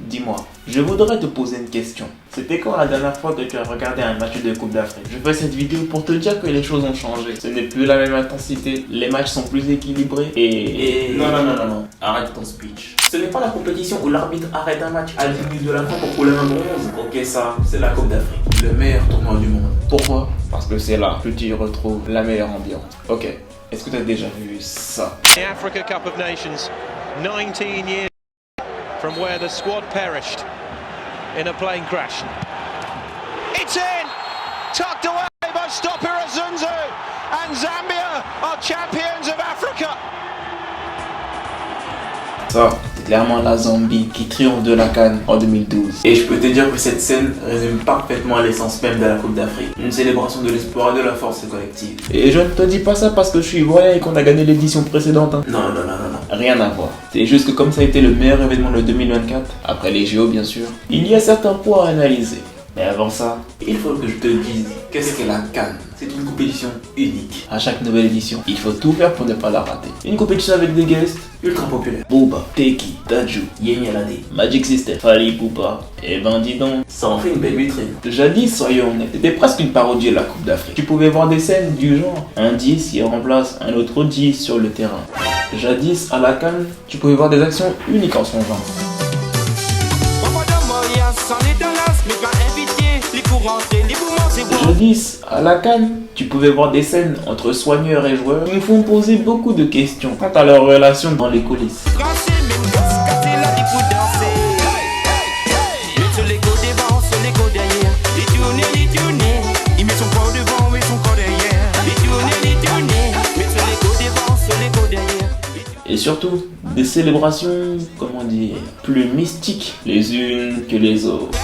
Dis-moi, je voudrais te poser une question. C'était quand la dernière fois que tu as regardé un match de Coupe d'Afrique? Je fais cette vidéo pour te dire que les choses ont changé. Ce n'est plus la même intensité, les matchs sont plus équilibrés et... Non, arrête ton speech. Ce n'est pas la compétition où l'arbitre arrête un match à 10 minutes de la fin pour couler un bronze. Ok, ça, c'est la Coupe d'Afrique, le meilleur tournoi du monde. Pourquoi? Parce que c'est là que tu y retrouves la meilleure ambiance. Ok, est-ce que tu as déjà vu ça? The Africa Cup of Nations, 19 years from where the squad perished in a plane crash. It's in! Tucked away by Stopira Zunzu, and Zambia are champions of Africa. Ça, c'est clairement la Zambie qui triomphe de la CAN en 2012. Et je peux te dire que cette scène résume parfaitement l'essence même de la Coupe d'Afrique. Une célébration de l'espoir et de la force collective. Et je ne te dis pas ça parce que je suis ivoirien et qu'on a gagné l'édition précédente. Hein. Non. Rien à voir. C'est juste que comme ça a été le meilleur événement de 2024, après les JO bien sûr, il y a certains points à analyser. Mais avant ça, il faut que je te dise qu'est-ce qu'est la CAN. C'est une compétition unique. À chaque nouvelle édition, il faut tout faire pour ne pas la rater. Une compétition avec des guests ultra populaires. Booba, Teki, Dadju, Yemi Alade, Magic System, Fally Ipupa, et ben dis donc, ça en fait une belle vitrine. Jadis, soyons honnêtes, c'était presque une parodie de la Coupe d'Afrique. Tu pouvais voir des scènes du genre, un 10 qui remplace un autre 10 sur le terrain. Jadis, à la CAN, tu pouvais voir des actions uniques en son genre. Jadis, à la CAN, tu pouvais voir des scènes entre soigneurs et joueurs qui nous font poser beaucoup de questions quant à leur relation dans les coulisses. Et surtout, des célébrations, comment dire, plus mystiques les unes que les autres.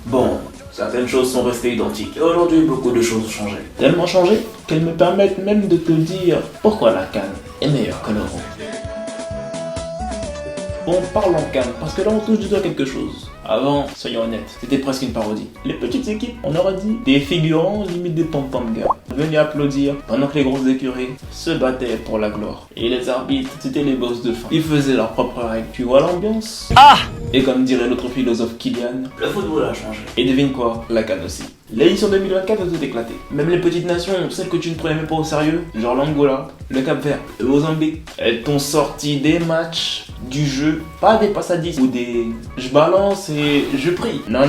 Bon, certaines choses sont restées identiques. Et aujourd'hui, beaucoup de choses ont changé. Tellement changé qu'elles me permettent même de te dire pourquoi la CAN est meilleure que l'Euro. Bon, parlons CAN, parce que là on touche du doigt quelque chose. Avant, soyons honnêtes, c'était presque une parodie. Les petites équipes, on aurait dit, des figurants limite des pom-pom girls, venus applaudir pendant que les grosses écuries se battaient pour la gloire. Et les arbitres, c'était les boss de fin. Ils faisaient leurs propres règles. Tu vois l'ambiance? Ah! Et comme dirait l'autre philosophe Kylian, le football a changé. Et devine quoi? La CAN aussi. L'édition 2024 a tout éclaté. Même les petites nations, celles que tu ne prenais même pas au sérieux, genre l'Angola, le Cap-Vert, le Mozambique, elles t'ont sorti des matchs, du jeu, pas des passes à 10 ou des je balance et je prie. Non,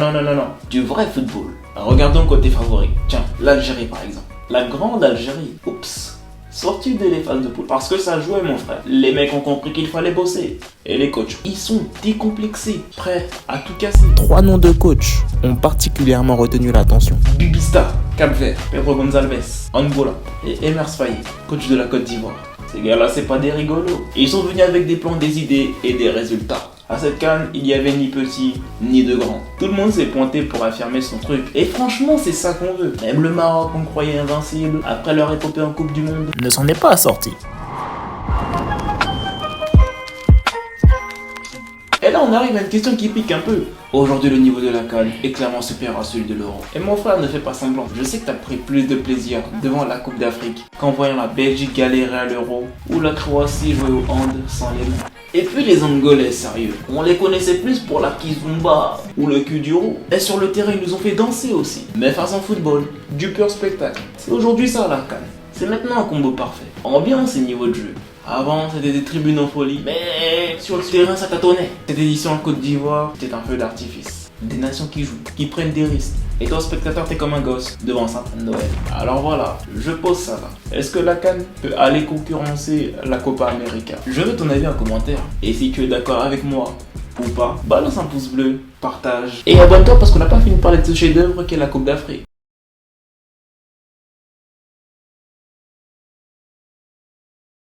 du vrai football. Regardons côté favori. Tiens, l'Algérie par exemple. La grande Algérie. Oups. Sorti de les phases de poule parce que ça jouait mon frère. Les mecs ont compris qu'il fallait bosser. Et les coachs, ils sont décomplexés, prêts à tout casser. 3 noms de coachs ont particulièrement retenu l'attention. Bibista, Cap-Vert, Pedro Gonçalves, Angola et Emers Faye, coach de la Côte d'Ivoire. Ces gars-là, c'est pas des rigolos. Ils sont venus avec des plans, des idées et des résultats. À cette CAN, il n'y avait ni petit, ni de grand. Tout le monde s'est pointé pour affirmer son truc. Et franchement, c'est ça qu'on veut. Même le Maroc, on croyait invincible, après leur épopée en Coupe du Monde, ne s'en est pas sorti. Et là, on arrive à une question qui pique un peu. Aujourd'hui, le niveau de la CAN est clairement supérieur à celui de l'Euro. Et mon frère ne fait pas semblant. Je sais que tu as pris plus de plaisir devant la Coupe d'Afrique qu'en voyant la Belgique galérer à l'Euro ou la Croatie jouer au hand sans les mains. Et puis les Angolais, sérieux, on les connaissait plus pour la kizumba ou le kuduro. Et sur le terrain, ils nous ont fait danser aussi. Mais façon football, du pur spectacle. C'est aujourd'hui ça la CAN. C'est maintenant un combo parfait. Ambiance et niveau de jeu. Avant, c'était des tribunes en folie, mais sur le terrain, ça tâtonnait. Cette édition en Côte d'Ivoire, c'était un feu d'artifice. Des nations qui jouent, qui prennent des risques. Et toi, spectateur, t'es comme un gosse devant un sapin de Noël. Alors voilà, je pose ça là. Est-ce que la CAN peut aller concurrencer la Copa América? Je veux ton avis en commentaire. Et si tu es d'accord avec moi ou pas, balance un pouce bleu, partage. Et abonne-toi parce qu'on n'a pas fini de parler de ce chef-d'œuvre qu'est la Coupe d'Afrique.